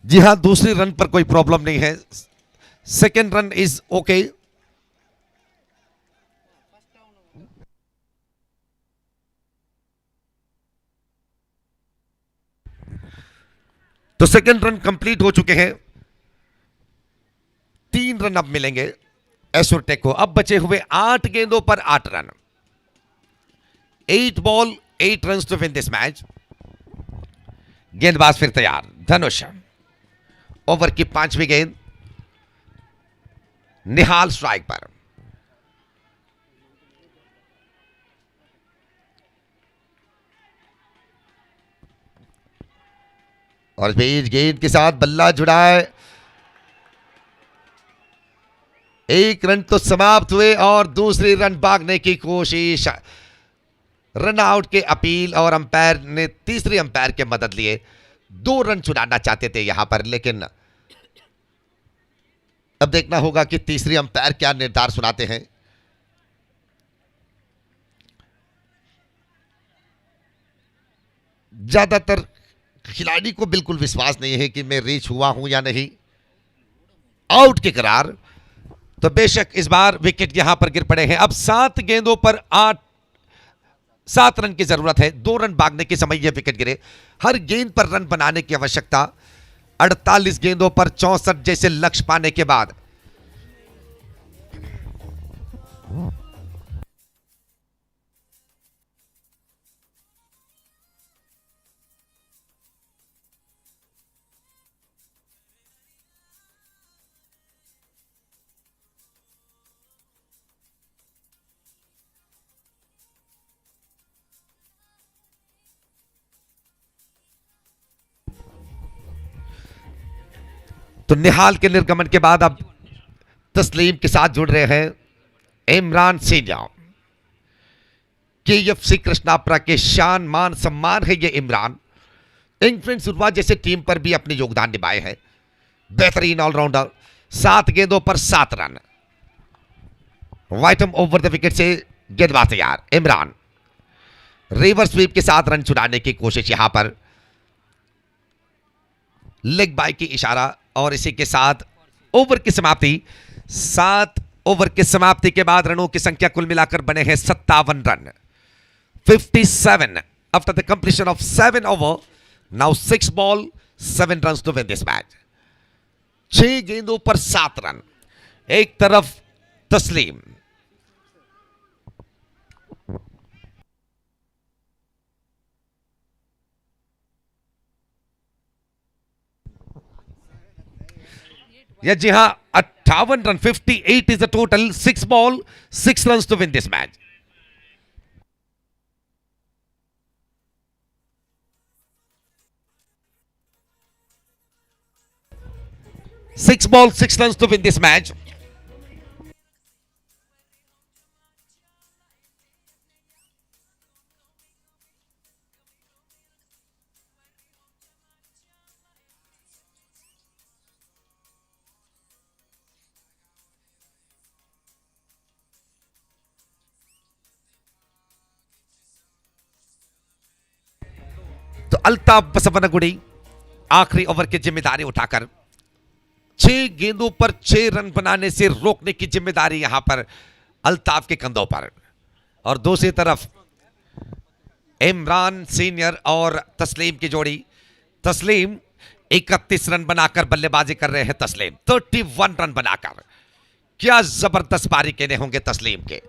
जी हां, दूसरी रन पर कोई प्रॉब्लम नहीं है। Second run is okay. तो सेकेंड रन कंप्लीट हो चुके हैं। 3 रन अब मिलेंगे एस्योरटेक को। अब बचे हुए 8 गेंदों पर 8 run. 8 ball 8 run to win this match. गेंदबाज फिर तैयार। धनुष। ओवर की 5वीं गेंद। निहाल स्ट्राइक पर। और बीच गेंद के साथ बल्ला जुड़ा है। 1 रन तो समाप्त हुए और दूसरी रन भागने की कोशिश। रन आउट के अपील और अंपायर ने तीसरी अंपायर के मदद लिए 2 रन छुड़ाना चाहते थे यहां पर, लेकिन अब देखना होगा कि तीसरी अंपायर क्या निर्धार सुनाते हैं। ज्यादातर खिलाड़ी को बिल्कुल विश्वास नहीं है कि मैं रीच हुआ हूं या नहीं। आउट के करार। तो बेशक इस बार विकेट यहां पर गिर पड़े हैं। अब 7 गेंदों पर 7 रन की जरूरत है। 2 रन भागने के समय यह विकेट गिरे। हर गेंद पर रन बनाने की आवश्यकता। 48 गेंदों पर 64 जैसे लक्ष्य पाने के बाद तो निहाल के निर्गमन के बाद अब तस्लीम के साथ जुड़ रहे हैं इमरान सिंह। KFC कृष्णापुरा के शान मान सम्मान है ये इमरान। इंग्लैंड शुरुआत जैसे टीम पर भी अपने योगदान निभाए हैं। बेहतरीन ऑलराउंडर। 7 गेंदों पर 7 रन। वाइटम ओवर द विकेट से गेंदबाज तैयार। इमरान रिवर्स स्वीप के साथ रन छुड़ाने की कोशिश यहां पर। लेग बाय की इशारा और इसी के साथ ओवर की समाप्ति। 7 ओवर की समाप्ति के बाद रनों की संख्या कुल मिलाकर बने हैं 57 run. 57 after the completion of 7 over. Now 6 ball 7 run to win this match. 6 गेंदों पर 7 रन। एक तरफ तस्लीम, या जी हां 58 run. 58 is the total. 6 ball 6 run to win this match. Six ball, 6 runs to win this match. तो अल्ताफ बसवनगुड़ी आखिरी ओवर की जिम्मेदारी उठाकर 6 गेंदों पर 6 रन बनाने से रोकने की जिम्मेदारी यहां पर अल्ताफ के कंधों पर। और दूसरी तरफ इमरान सीनियर और तस्लीम की जोड़ी। तस्लीम 31 रन बनाकर बल्लेबाजी कर रहे हैं। तस्लीम 31 रन बनाकर। क्या जबरदस्त पारी कहने होंगे तस्लीम के।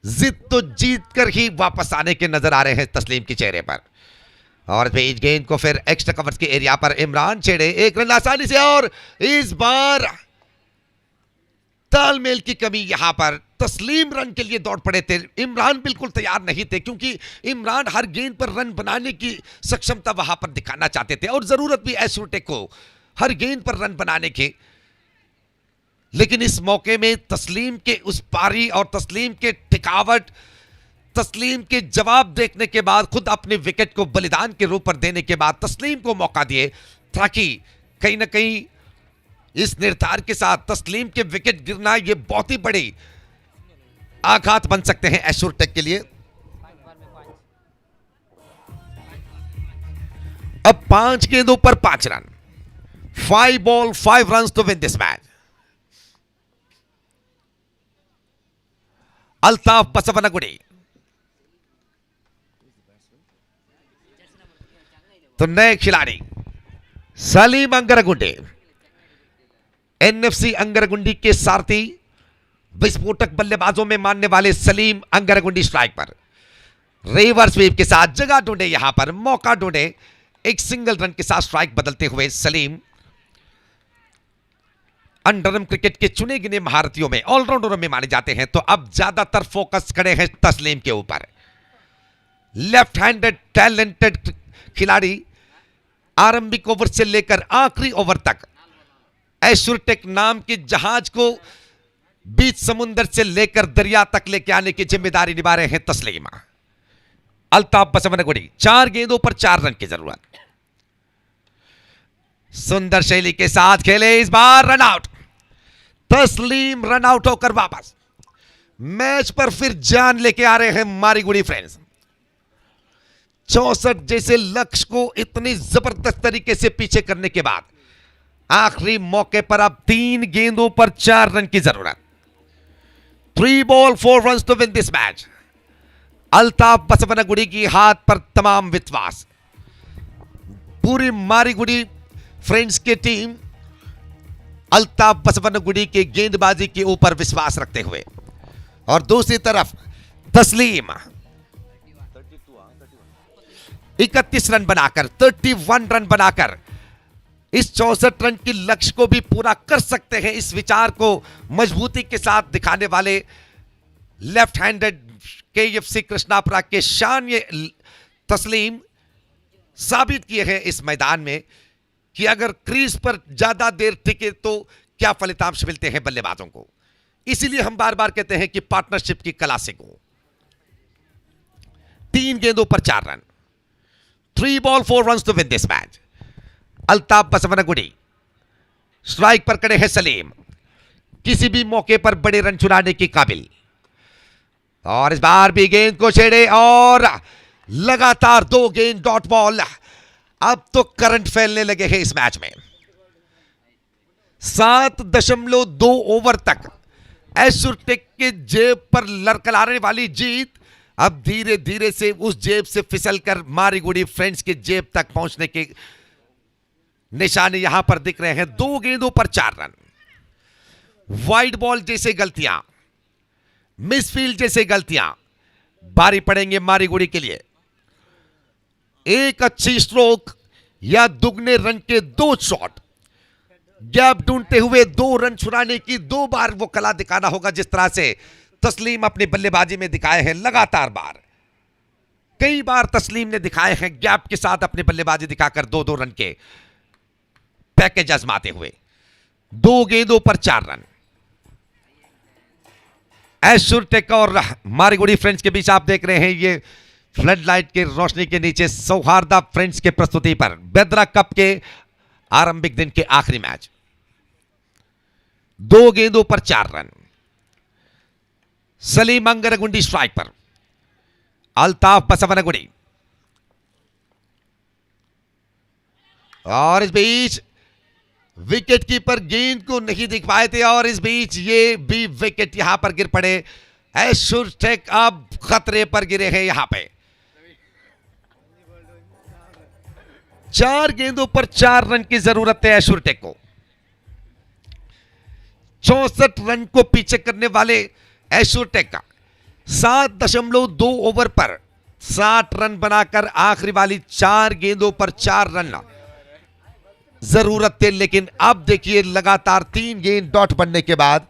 जिद तो जीत कर ही वापस आने के नजर आ रहे हैं तस्लीम के चेहरे पर। और बीच गेंद को फिर एक्स्ट्रा कवर्स के एरिया पर इमरान छेड़े। 1 रन आसानी से। और इस बार तालमेल की कमी यहां पर। तस्लीम रन के लिए दौड़ पड़े थे। इमरान बिल्कुल तैयार नहीं थे, क्योंकि इमरान हर गेंद पर रन बनाने की सक्षमता वहां पर दिखाना चाहते थे और जरूरत भी एस्योरटेक को हर गेंद पर रन बनाने की। लेकिन इस मौके में तस्लीम के उस पारी और तस्लीम के टिकावट, तस्लीम के जवाब देखने के बाद, खुद अपने विकेट को बलिदान के रूप पर देने के बाद तस्लीम को मौका दिए, ताकि कहीं ना कहीं इस निर्धार के साथ तस्लीम के विकेट गिरना यह बहुत ही बड़ी आघात बन सकते हैं एस्योरटेक के लिए। अब 5 गेंदों पर 5 run. 5 ball 5 runs to win this match. Altaf Basavanagudi. तो नए खिलाड़ी सलीम अंगरगुंडी, एनएफसी अंगरगुंडी के सारथी, विस्फोटक बल्लेबाजों में मानने वाले सलीम अंगरगुंडी स्ट्राइक पर रिवर्स स्वीप के साथ जगह ढूंढे, यहां पर मौका ढूंढे, एक सिंगल रन के साथ स्ट्राइक बदलते हुए सलीम अंडरम क्रिकेट के चुने गिने महारथियों में, ऑलराउंडरों में माने जाते हैं। तो अब ज्यादातर फोकस खड़े हैं तस्लीम के ऊपर। लेफ्ट हैंडेड टैलेंटेड खिलाड़ी आरंभिक ओवर से लेकर आखिरी ओवर तक एश्योरटेक नाम के जहाज को बीच समुद्र से लेकर दरिया तक लेके आने की जिम्मेदारी निभा रहे हैं तस्लीम। अल्ताफ बसवनगुडी, 4 गेंदों पर 4 रन की जरूरत। सुंदर शैली के साथ खेले, इस बार रन आउट। तस्लीम रन आउट होकर वापस मैच पर फिर जान लेके आ रहे हैं मारीगुड़ी फ्रेंड्स। 64 जैसे लक्ष्य को इतनी जबरदस्त तरीके से पीछे करने के बाद आखिरी मौके पर अब 3 गेंदों पर 4 रन की जरूरत। 3 ball 4 run to win this match. Altaf Basavanagudi की हाथ पर तमाम विश्वास। पूरी मारीगुड़ी फ्रेंड्स की टीम अल्ताफ बसवनगुडी के गेंदबाजी के ऊपर विश्वास रखते हुए, और दूसरी तरफ तस्लीम 31 रन बनाकर, 31 रन बनाकर इस 64 रन की लक्ष्य को भी पूरा कर सकते हैं। इस विचार को मजबूती के साथ दिखाने वाले लेफ्ट हैंडेड केएफसी कृष्णापुरा के शान ये तस्लीम साबित किए हैं इस मैदान में कि अगर क्रीज पर ज्यादा देर टिके तो क्या फलितांश मिलते हैं बल्लेबाजों को। इसीलिए हम बार बार कहते हैं कि पार्टनरशिप की कला से को। 3 गेंदों पर 4 run. 3 ball 4 run to win this match. Altaf Basavanagudi strike पर खड़े हैं सलीम, किसी भी मौके पर बड़े रन चुराने की काबिल। और इस बार भी गेंद को छेड़े और लगातार 2 गेंद डॉट बॉल। अब तो करंट फैलने लगे हैं इस मैच में। 7.2 ओवर तक एश्योरटेक के जेब पर लड़खड़ाने वाली जीत अब धीरे धीरे से उस जेब से फिसलकर मारीगुड़ी फ्रेंड्स के जेब तक पहुंचने के निशाने यहां पर दिख रहे हैं। 2 गेंदों पर 4 रन। वाइड बॉल जैसे गलतियां, मिसफील्ड जैसे गलतियां भारी पड़ेंगे मारीगुड़ी के लिए। एक अच्छी स्ट्रोक या दुगने रन के 2 शॉट, गैप ढूंढते हुए 2 रन छुड़ाने की 2 बार वो कला दिखाना होगा, जिस तरह से तस्लीम अपनी बल्लेबाजी में दिखाए हैं। लगातार बार, कई बार तस्लीम ने दिखाए हैं गैप के साथ अपनी बल्लेबाजी दिखाकर 2-2 रन के पैकेज आजमाते हुए। 2 गेंदों पर 4 रन। एश्योरटेक और मारीगुड़ी फ्रेंड्स के बीच आप देख रहे हैं ये फ्लड लाइट के रोशनी के नीचे सौहार्दा फ्रेंड्स के प्रस्तुति पर बेदरा कप के आरंभिक दिन के आखिरी मैच। 2 गेंदों पर 4 रन। सलीम अंगरगुंडी स्ट्राइक पर, अल्ताफ बसवनगुडी। और इस बीच विकेट कीपर गेंद को नहीं दिख पाए थे और इस बीच ये भी विकेट यहां पर गिर पड़े। एश्योरटेक अब खतरे पर गिरे हैं यहां पे। 4 गेंदों पर 4 रन की जरूरत है एश्योरटेक को। 64 रन को पीछे करने वाले एश्योरटेक का 7.2 ओवर पर 60 रन बनाकर आखिरी वाली 4 गेंदों पर 4 रन जरूरत थे। लेकिन अब देखिए लगातार 3 गेंद डॉट बनने के बाद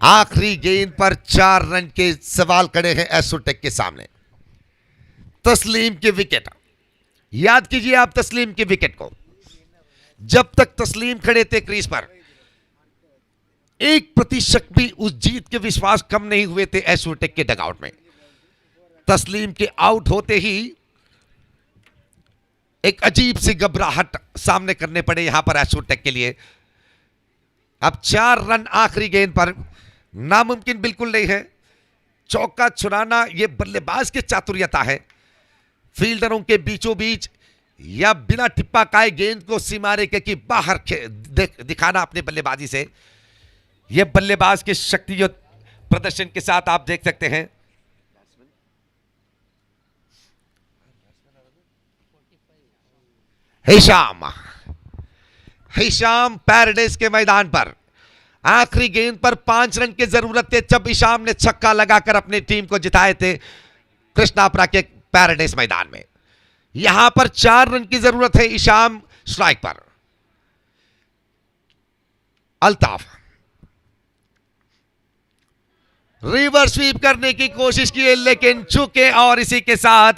आखिरी गेंद पर 4 रन के सवाल खड़े हैं एश्योरटेक के सामने। तस्लीम के विकेट, याद कीजिए आप तस्लीम के विकेट को। जब तक तस्लीम खड़े थे क्रीज पर, 1% भी उस जीत के विश्वास कम नहीं हुए थे एश्योरटेक के डगआउट में। तस्लीम के आउट होते ही एक अजीब सी घबराहट सामने करने पड़े यहां पर एश्योरटेक के लिए। अब 4 रन आखिरी गेंद पर नामुमकिन बिल्कुल नहीं है। चौका छुड़ाना यह बल्लेबाज की चातुर्यता है। फील्डरों के बीचों बीच या बिना टिप्पा खाए गेंद को सीमारे के बाहर दिखाना अपने बल्लेबाजी से। यह बल्लेबाज के शक्ति और प्रदर्शन के साथ आप देख सकते हैं। हिशाम पैराडाइज के मैदान पर आखिरी गेंद पर 5 रन की जरूरत थी जब हिशाम ने छक्का लगाकर अपनी टीम को जिताए थे कृष्णापुरा के पैराडाइज मैदान में। यहां पर 4 रन की जरूरत है हिशाम स्ट्राइक पर। अल्ताफ रिवर्स स्वीप करने की कोशिश की लेकिन चूके और इसी के साथ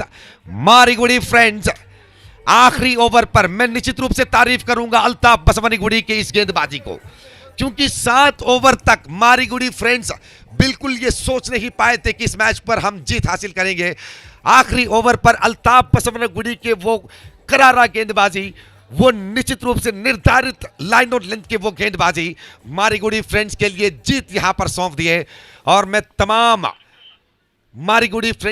मारीगुड़ी फ्रेंड्स आखिरी ओवर पर मैं निश्चित रूप से तारीफ करूंगा अल्ताफ बसवनीगुड़ी के इस गेंदबाजी को, क्योंकि 7 ओवर तक मारीगुड़ी फ्रेंड्स बिल्कुल ये सोच नहीं पाए थे कि इस मैच पर हम जीत हासिल करेंगे। आखिरी ओवर पर अल्ताफ बसवनीगुड़ी के वो करारा गेंदबाजी, वो निश्चित रूप से निर्धारित लाइन और लेंथ के वो गेंदबाजी मारीगुड़ी फ्रेंड्स के लिए जीत यहां पर सौंप दिए। और मैं तमाम मारीगुड़ी फ्रेंड्स